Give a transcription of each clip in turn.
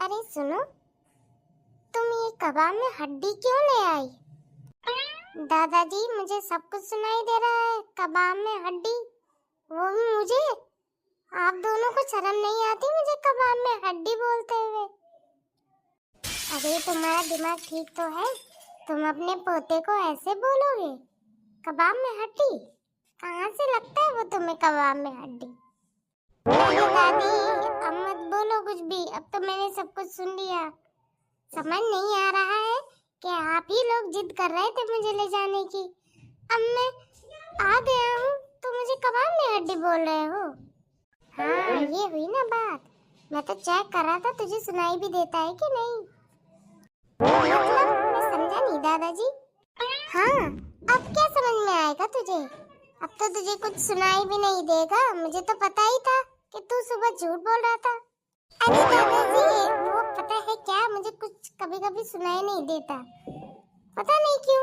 अरे सुनो, तुम ये कबाब में हड्डी क्यों ले आई? दादाजी मुझे सब कुछ सुनाई दे रहा है। कबाब में हड्डी, वो भी मुझे। आप दोनों को शर्म नहीं आती मुझे कबाब में हड्डी बोलते हुए? अरे तुम्हारा दिमाग ठीक तो है? तुम अपने पोते को ऐसे बोलोगे? कबाब में हड्डी? कहाँ से लगता है वो तुम्हें कबाब में हड्डी? अरे दादी, अब मत बोलो कुछ भी। अब तो मैंने सब कुछ सुन लिया। समझ नहीं आ रहा है कि आप ही लोग जिद कर रहे थे मुझे ले जाने की। अब मैं आ गया हूँ तो मुझे कबाब में हड्डी बोल रहे हो? हाँ, ये हुई ना बात। मैं तो चेक कर रहा था तुझे सुनाई भी देता है कि नहीं। मतलब मैं समझा नहीं दादाजी। हाँ, अब क्या समझ में आएगा तुझे? अब तो तुझे कुछ सुनाई भी नहीं देगा। मुझे तो पता ही था कि तू सुबह झूठ बोल रहा था। अरे दादाजी, वो पता है क्या, मुझे कुछ कभी-कभी सुनाई नहीं देता। पता नहीं क्यों,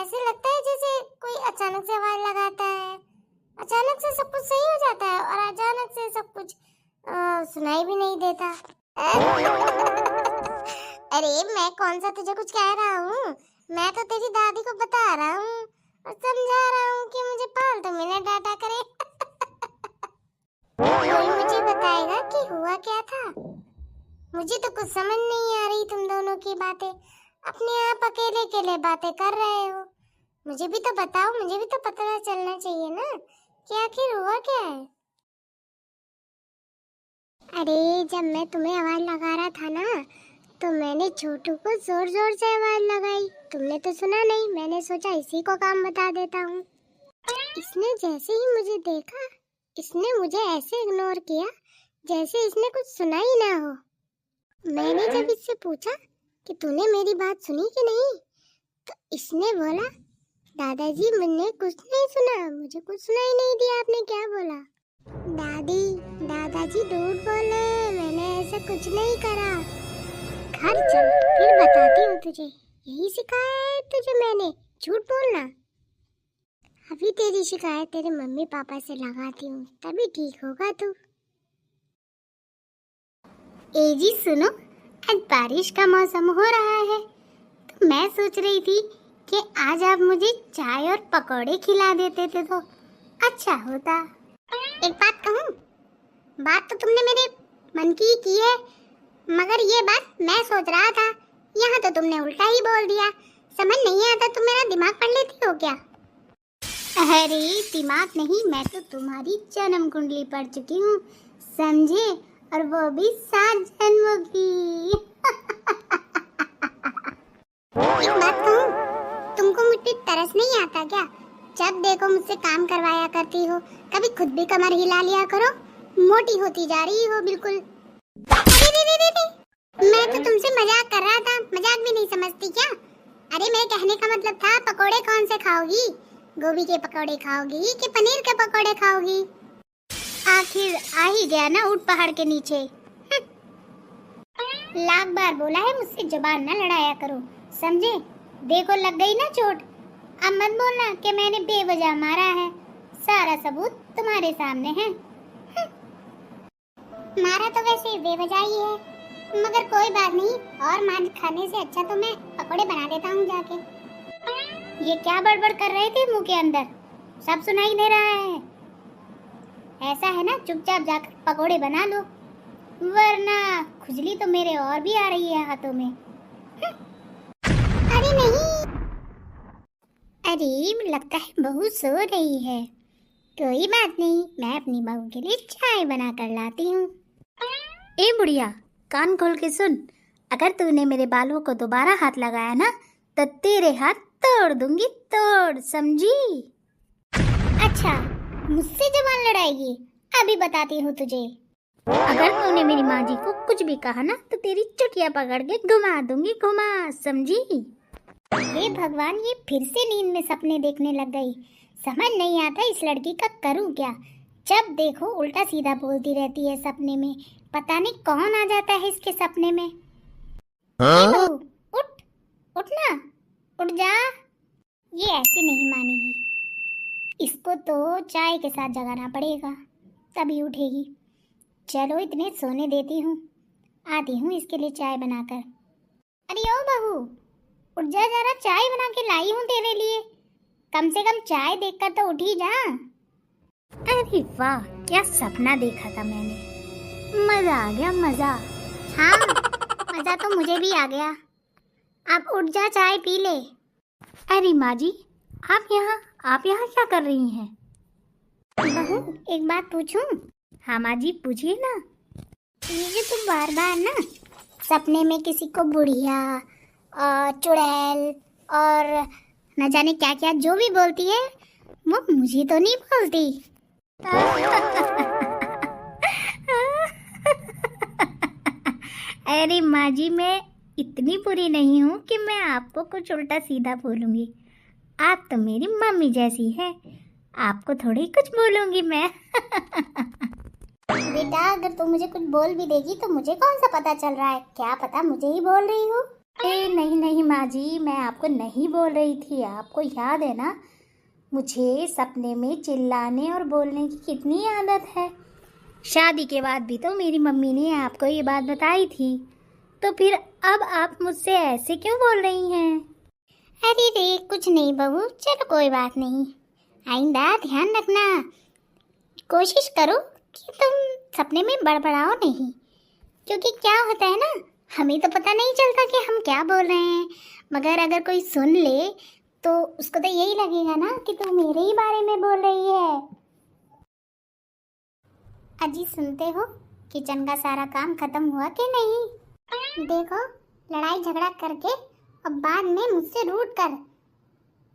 ऐसे लगता है जैसे कोई अचानक से आवाज लगाता है। अचानक से सब कुछ सही हो जाता है और अचानक से सब कुछ सुनाई भी नहीं देता। अरे मैं कौन सा तुझे कुछ कह रहा हूँ? मैं तो तेरी दादी को बता रहा हूँ और समझा रहा हूँ कि मुझे फालतू में न डांटा करे। कोई मुझे बताएगा कि हुआ क्या था? मुझे तो कुछ समझ नहीं आ रही तुम दोनों की बातें। अपने आप अकेले अकेले बातें कर रहे हो। मुझे भी तो बताओ, मुझे भी तो पता चलना चाहिए ना कि आखिर हुआ क्या है। अरे जब मैं तुम्हें आवाज लगा रहा था ना, तो मैंने छोटू को जोर जोर से आवाज लगाई। तुमने तो सुना नहीं। मैंने सोचा इसी को काम बता देता हूँ। इसने जैसे ही मुझे देखा, इसने मुझे ऐसे इग्नोर किया जैसे इसने कुछ सुना ही ना हो। मैंने जब इससे पूछा कि तूने मेरी बात सुनी कि नहीं, तो इसने बोला, दादाजी मैंने कुछ नहीं सुना, मुझे कुछ सुनाई नहीं दिया। आपने क्या बोला? दादाजी झूठ बोले, मैंने ऐसा कुछ नहीं करा। घर चल, फिर बताती हूँ तुझे। यही सिखाया है तुझे मैंने, झूठ बोलना। अभी तेरी शिकायत तेरे मम्मी पापा से लगाती हूँ, तभी ठीक होगा तू। ए जी सुनो, आज बारिश का मौसम हो रहा है, तो मैं सोच रही थी कि आज आप मुझे चाय और पकौड़े खिला देते थे तो अच्छा होता। एक बात कहूँ, बात तो तुमने मेरे मन की की है, मगर ये बात मैं सोच रहा था, यहाँ तो तुमने उल्टा ही बोल दिया। समझ नहीं आता, तुम मेरा दिमाग पढ़ लेती हो क्या? अरे दिमाग नहीं, मैं तो तुम्हारी जन्म कुंडली पढ़ चुकी हूँ, समझे? और वो भी 7 जन्मों की। एक बात कहूँ, तुमको मुझ पे तरस नहीं आता क्या? जब देखो मुझसे काम करवाया करती हो, कभी खुद भी कमर हिला लिया करो। मोटी होती जा रही हो बिल्कुल। मैं तो तुमसे मजाक कर रहा था, मजाक भी नहीं समझती क्या? अरे मेरे कहने का मतलब था, पकोड़े कौन से खाओगी? गोभी के पकोड़े खाओगी कि पनीर के पकोड़े खाओगी? आखिर आ ही गया ना ऊंट पहाड़ के नीचे। लाख बार बोला है मुझसे जुबान न लड़ाया करो, समझे? देखो लग गई ना चोट। अब मत बोलना कि मैंने बेवजह मारा है, सारा सबूत तुम्हारे सामने है। मारा तो वैसे बेवजह ही है, मगर कोई बात नहीं, और मार खाने से अच्छा तो मैं पकोड़े बना देता हूँ जाके। ये क्या बड़बड़ कर रहे थे मुंह के अंदर? सब सुनाई दे रहा है। ऐसा है ना, चुपचाप जाकर पकोड़े बना लो, वरना खुजली तो मेरे और भी आ रही है हाथों में। अरे नहीं, अरे लगता है बहू सो रही है। कोई बात नहीं, मैं अपनी बहू के लिए चाय बना कर लाती हूँ। ए बुढ़िया, कान खोल के सुन। अगर तूने मेरे बालों को दोबारा हाथ लगाया ना, तो तेरे हाथ तोड़ दूंगी, तोड़, समझी? अच्छा, मुझसे जुबान लड़ाएगी? अभी बताती हूँ तुझे। अगर तूने मेरी माँ जी को कुछ भी कहा ना, तो तेरी चुटिया पकड़ के घुमा दूंगी, घुमा, समझी? हे भगवान, ये फिर से नींद में सपने देखने लग गई। समझ नहीं आता इस लड़की का करूँ क्या। जब देखो उल्टा सीधा बोलती रहती है सपने में। पता नहीं कौन आ जाता है इसके सपने में। हाँ? उठ, उठना, उठ जा। ये ऐसे नहीं मानेगी, इसको तो चाय के साथ जगाना पड़ेगा, तभी उठेगी। चलो इतने सोने देती हूँ, आती हूँ इसके लिए चाय बनाकर। अरे ओ बहू, उठ जा जरा, चाय बना के लाई हूँ तेरे लिए। कम से कम चाय देखकर तो उठी जा। अरे वाह, क्या सपना देखा था मैंने। मजा आ गया, मजा। हाँ, मजा तो मुझे भी आ गया। अब उठ जा, चाय पी ले। अरे माँ जी, आप यहाँ क्या कर रही हैं? बहू, एक बात पूछूं? हाँ माँ जी, पूछिए ना। ये जो तुम बार बार ना सपने में किसी को बुढ़िया और चुड़ैल और न जाने क्या क्या जो भी बोलती है, वो मुझे तो नहीं बोलती। अरे माँ जी, मैं इतनी बुरी नहीं हूँ कि मैं आपको कुछ उल्टा सीधा बोलूँगी। आप तो मेरी मम्मी जैसी है, आपको थोड़ी कुछ बोलूँगी मैं। बेटा, अगर तू मुझे कुछ बोल भी देगी तो मुझे कौन सा पता चल रहा है, क्या पता मुझे ही बोल रही हो। नहीं नहीं माँ जी, मैं आपको नहीं बोल रही थी। आपको याद है ना, मुझे सपने में चिल्लाने और बोलने की कितनी आदत है। शादी के बाद भी तो मेरी मम्मी ने आपको ये बात बताई थी, तो फिर अब आप मुझसे ऐसे क्यों बोल रही हैं? अरे रे, कुछ नहीं बहू, चलो कोई बात नहीं। आइंदा ध्यान रखना, कोशिश करो कि तुम सपने में बड़बड़ाओ नहीं, क्योंकि क्या होता है ना, हमें तो पता नहीं चलता कि हम क्या बोल रहे हैं, मगर अगर कोई सुन ले तो उसको तो यही लगेगा ना कि तू मेरे ही बारे में बोल रही है। अजी सुनते हो, किचन का सारा काम खत्म हुआ कि नहीं? देखो, लड़ाई झगड़ा करके अब बाद में मुझसे रूठ कर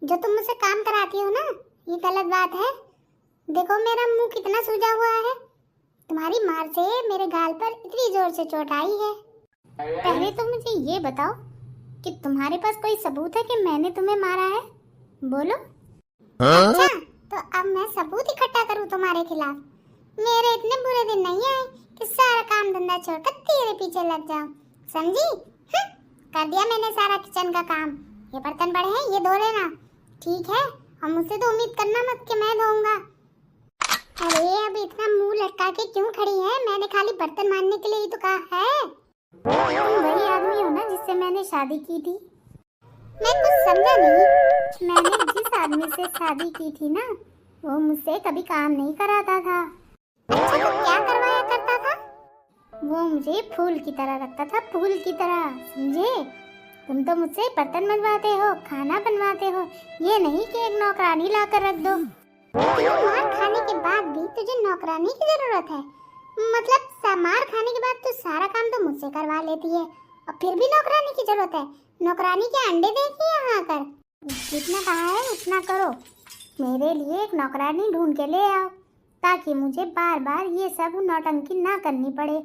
जो तुम मुझसे काम कराती हो ना, ये गलत बात है। देखो मेरा मुंह कितना सूजा हुआ है, तुम्हारी मार से मेरे गाल पर इतनी जोर से चोट आई है। पहले तो मुझे ये बताओ कि तुम्हारे पास कोई सबूत है कि मैंने तुम्हें मारा है? बोलो। अच्छा, तो अब मैं सबूत इकट्ठा करूं तुम्हारे खिलाफ? मेरे इतने बुरे दिन नहीं आए कि सारा काम धंधा छोड़कर तेरे पीछे लग जाऊं, समझी? कर दिया मैंने सारा किचन का काम। ये बर्तन पड़े हैं, ये धो लेना, ठीक है? और मुझसे तो उम्मीद करना मत कि मैं धोऊंगा। अरे अब इतना मुंह लटका के क्यों खड़ी है? मैंने खाली बर्तन मांजने के लिए ही तो कहा है। तुम वही आदमी हो ना जिससे मैंने शादी की थी? मैं कुछ समझा नहीं। मैंने जिस आदमी से शादी की थी ना, वो मुझसे कभी काम नहीं कराता था। अच्छा, तो क्या करवाया करता था? वो मुझे फूल की तरह रखता था, फूल की तरह, समझे? तुम तो मुझसे बर्तन बनवाते हो, खाना बनवाते हो, ये नहीं कि एक नौकरानी ला कर रख दो। मार खाने के बाद भी तुझे नौकरानी की जरूरत है? मतलब मार खाने के बाद तू सारा काम तो मुझसे करवा लेती है और फिर भी नौकरानी की जरूरत है? नौकरानी के अंडे देखी यहाँ आकर? जितना कहा है उतना करो। मेरे लिए एक नौकरानी ढूंढ के ले आओ, ताकि मुझे बार बार ये सब नौटंकी ना करनी पड़े।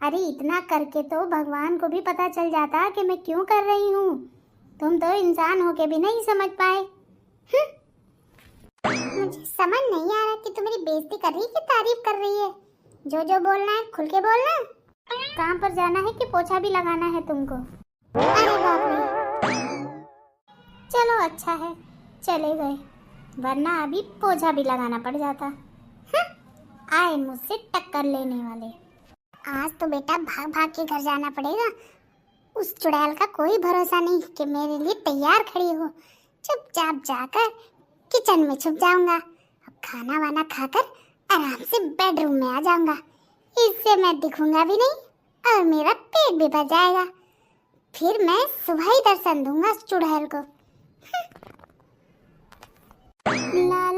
अरे इतना करके तो भगवान को भी पता चल जाता कि मैं क्यों कर रही हूँ। तुम तो इंसान होके भी नहीं समझ पाए। मुझे समझ नहीं आ रहा कि तुम मेरी बेइज्जती कर रही है कि तारीफ कर रही है। जो जो बोलना है खुल के बोलना। काम पर जाना है कि पोछा भी लगाना है तुमको? अरे बाप रे, चलो अच्छा है चले गए, वरना अभी पोछा भी लगाना पड़ जाता। आए मुझसे टक्कर लेने वाले। आज तो बेटा भाग भाग के घर जाना पड़ेगा। उस चुड़ैल का कोई भरोसा नहीं कि मेरे लिए तैयार खड़ी हो। चुपचाप जाकर किचन में छुप जाऊंगा। अब खाना वाना खाकर आराम से बेडरूम में आ जाऊंगा। इससे मैं दिखूंगा भी नहीं और मेरा पेट भी भर जाएगा। फिर मैं सुबह ही दर्शन दूंगा उस चुड़ैल को। ला